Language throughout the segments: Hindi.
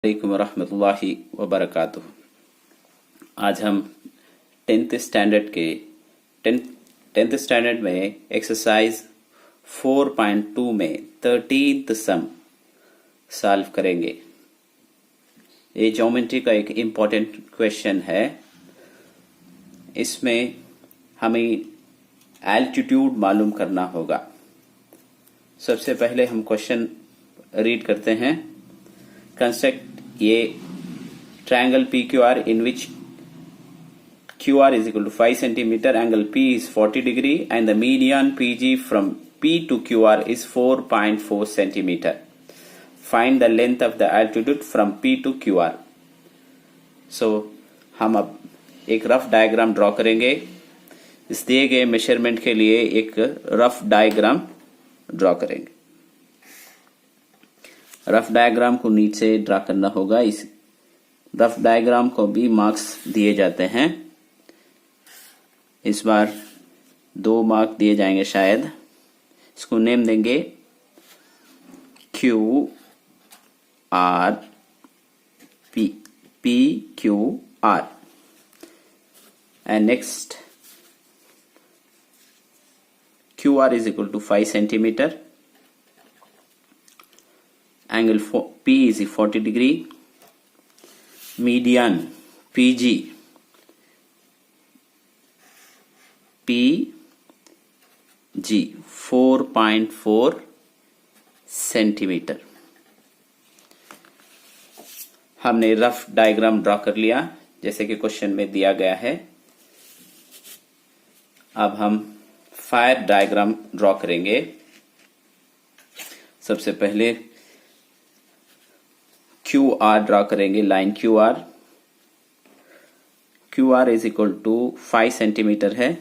वालेकुम रहमतुल्लाहि व बरकातुहू। आज हम टेंथ स्टैंडर्ड में एक्सरसाइज 4.2 में 13th सम सॉल्व करेंगे। ये ज्योमेट्री का एक इम्पोर्टेंट क्वेश्चन है। इसमें हमें एल्टीट्यूड मालूम करना होगा। सबसे पहले हम क्वेश्चन रीड करते हैं। कंस्ट्रक्ट ये triangle PQR in which QR is equal to 5 centimeter, angle P is 40 degree and the median PG from P to QR is 4.4 centimeter. Find the length of the altitude from P to QR. So हम अब एक रफ डायग्राम ड्रॉ करेंगे। इस दिए गए मेजरमेंट के लिए एक रफ डायग्राम ड्रॉ करेंगे। रफ डायग्राम को नीचे ड्रा करना होगा। इस रफ डायग्राम को भी मार्क्स दिए जाते हैं। इस बार 2 मार्क दिए जाएंगे शायद। इसको नेम देंगे Q R P, P Q R. And next Q R is equal to 5 centimetre, angle P is 40 degree, median PG PG 4.4 centimetre. हमने रफ डायग्राम ड्रॉ कर लिया जैसे कि क्वेश्चन में दिया गया है। अब हम फायर डायग्राम ड्रॉ करेंगे। सबसे पहले क्यू आर ड्रॉ करेंगे, line Q R. Q R is equal to 5 centimetre है।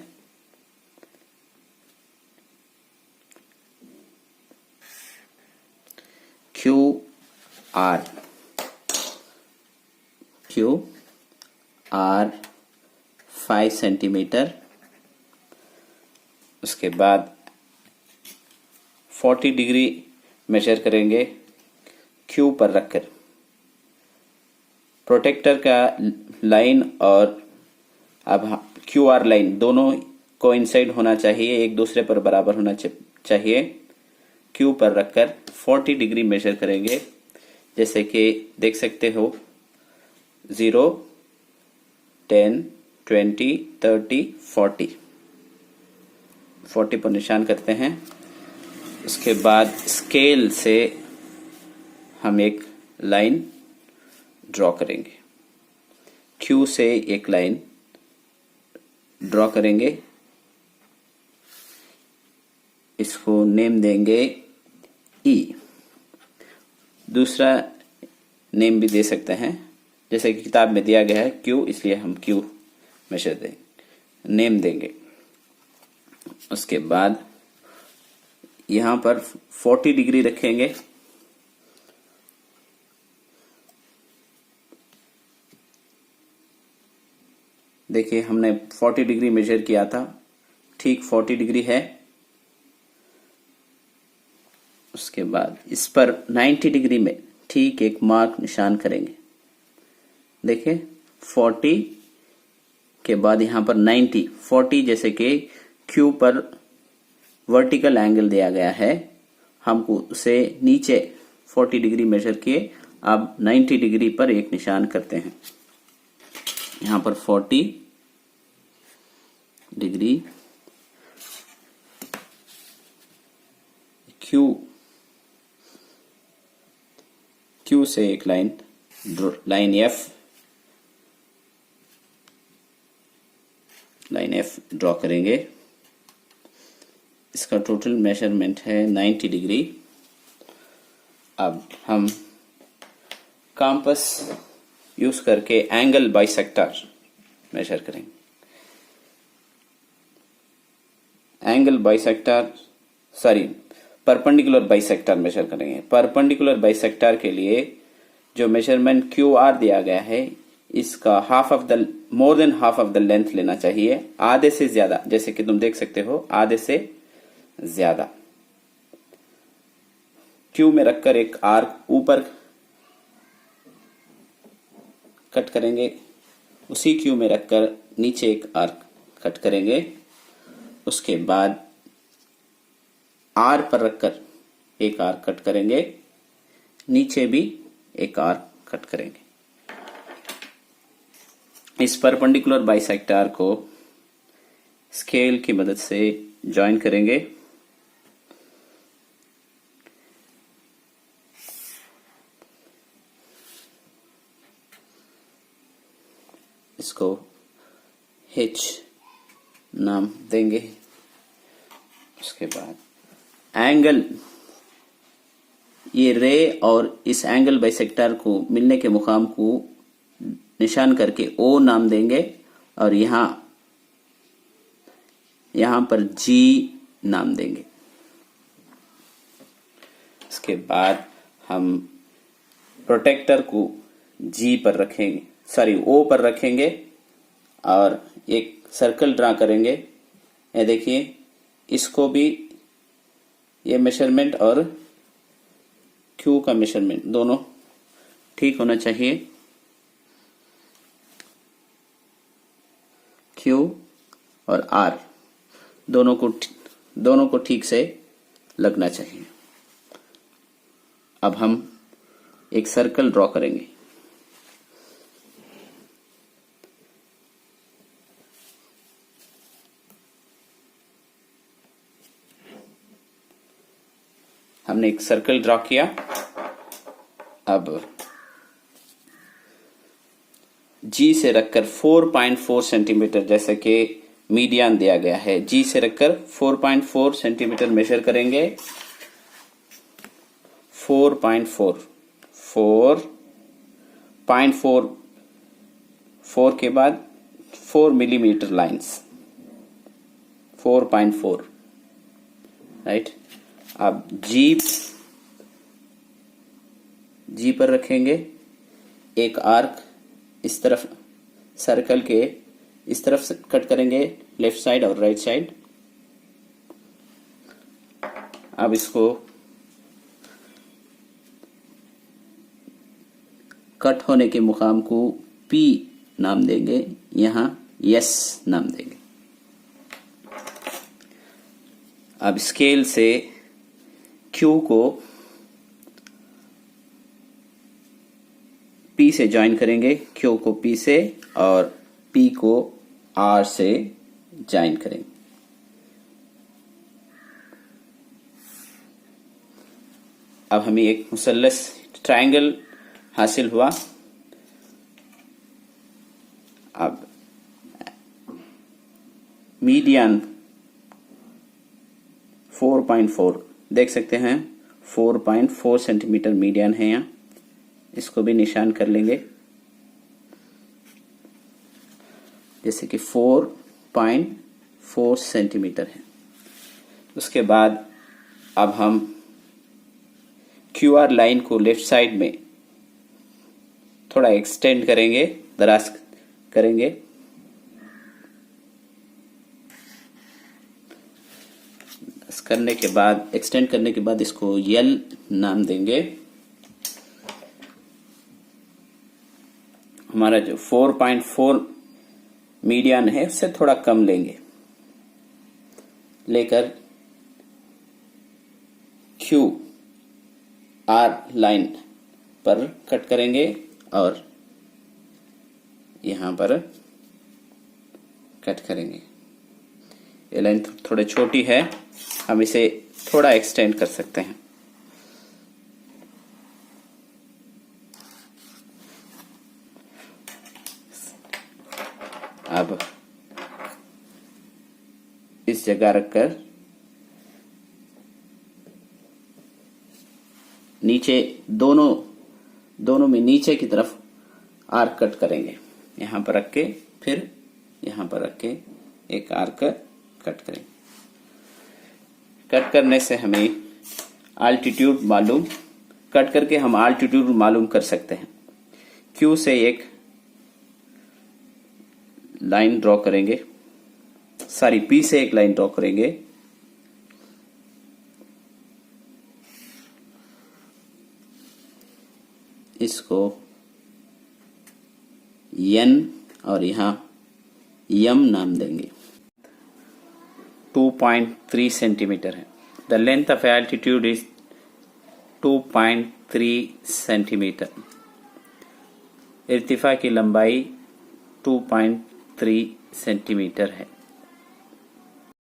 Q R 5 centimetre. उसके बाद 40 डिग्री मेजर करेंगे क्यू पर रखकर। प्रोटेक्टर का लाइन और अब क्यू आर लाइन दोनों कोइंसाइड होना चाहिए, एक दूसरे पर बराबर होना चाहिए। क्यू पर रखकर 40 डिग्री मेजर करेंगे। जैसे कि देख सकते हो 0, 10, 20, 30, 40 पर निशान करते हैं। उसके बाद स्केल से हम एक लाइन ड्रॉ करेंगे। क्यू से एक लाइन ड्रॉ करेंगे। इसको नेम देंगे ई। दूसरा नेम भी दे सकते हैं, जैसे कि किताब में दिया गया है क्यू, इसलिए हम क्यू मेजर देंगे, नेम देंगे। उसके बाद यहां पर 40 डिग्री रखेंगे। देखिए हमने 40 डिग्री मेजर किया था, ठीक 40 डिग्री है। उसके बाद इस पर 90 डिग्री में ठीक एक मार्क निशान करेंगे। देखिए 40 के बाद यहां पर 90, 40 जैसे कि क्यू पर वर्टिकल एंगल दिया गया है, हमको उसे नीचे 40 डिग्री मेजर किए। अब 90 डिग्री पर एक निशान करते हैं। यहां पर 40 डिग्री क्यू से एक लाइन एफ ड्रॉ करेंगे। इसका टोटल मेजरमेंट है 90 डिग्री। अब हम कंपास यूज करके एंगल बाइसेक्टर मेजर करेंगे। परपेंडिकुलर बाइसेक्टर मेजर करेंगे। परपेंडिकुलर बाइसेक्टर के लिए जो मेजरमेंट क्यू आर दिया गया है, इसका more than half of the length लेना चाहिए, आधे से ज्यादा। जैसे कि तुम देख सकते हो आधे से ज्यादा। क्यू में रखकर एक आर्क ऊपर कट करेंगे, उसी क्यू में रखकर नीचे एक आर्क कट करेंगे। उसके बाद आर पर रखकर एक आर्क कट करेंगे, नीचे भी एक आर्क कट करेंगे। इस परपेंडिकुलर बाइसेक्टर को स्केल की मदद से जॉइन करेंगे। इसको H नाम देंगे। उसके बाद एंगल, ये रे और इस एंगल बाइसेक्टर को मिलने के मुकाम को निशान करके O नाम देंगे और यहां पर G नाम देंगे। इसके बाद हम प्रोटेक्टर को G पर रखेंगे, O पर रखेंगे और एक सर्कल ड्रा करेंगे। ये देखिए, इसको भी ये मेजरमेंट और Q का मेजरमेंट दोनों ठीक होना चाहिए। Q और R दोनों को ठीक से लगना चाहिए। अब हम एक सर्कल ड्रॉ करेंगे। हमने एक सर्कल ड्रॉ किया। अब G से रखकर 4.4 सेंटीमीटर, जैसे कि मीडियन दिया गया है, G से रखकर 4.4 सेंटीमीटर मेजर करेंगे। 4.4 के बाद 4 मिलीमीटर लाइंस, 4.4, राइट। अब G पर रखेंगे, एक आर्क इस तरफ सर्कल के इस तरफ से कट करेंगे, लेफ्ट साइड और राइट साइड। अब इसको कट होने के मुकाम को P नाम देंगे, यहां S नाम देंगे। अब स्केल से Q को P से ज्वाइन करेंगे, Q को P से और P को R से ज्वाइन करेंगे। अब हमें एक मुसल्लस ट्रायंगल हासिल हुआ। अब मीडियन 4.4 देख सकते हैं, 4.4 सेंटीमीटर मीडियन है यहाँ। इसको भी निशान कर लेंगे, जैसे कि 4.4 सेंटीमीटर है। उसके बाद अब हम QR लाइन को लेफ्ट साइड में थोड़ा एक्सटेंड करेंगे, दराज करेंगे। करने के बाद, एक्सटेंड करने के बाद इसको L नाम देंगे। हमारा जो 4.4 मीडियन है उससे थोड़ा कम लेंगे, लेकर QR लाइन पर कट करेंगे और यहां पर कट करेंगे। ये लाइन थोड़ी छोटी है, हम इसे थोड़ा एक्सटेंड कर सकते हैं। अब इस जगह रखकर नीचे दोनों में नीचे की तरफ आर्क कट करेंगे। यहां पर रख के फिर यहां पर रख के एक आर्क कट करेंगे। कट करने से हमें आल्टीट्यूड मालूम, कट करके हम आल्टीट्यूड मालूम कर सकते हैं। Q से एक लाइन ड्रॉ करेंगे, P से एक लाइन ड्रॉ करेंगे। इसको n और यहाँ m नाम देंगे। 2.3 सेंटीमीटर है। The length of altitude is 2.3 centimetre. इर्तिफा की लंबाई 2.3 सेंटीमीटर है।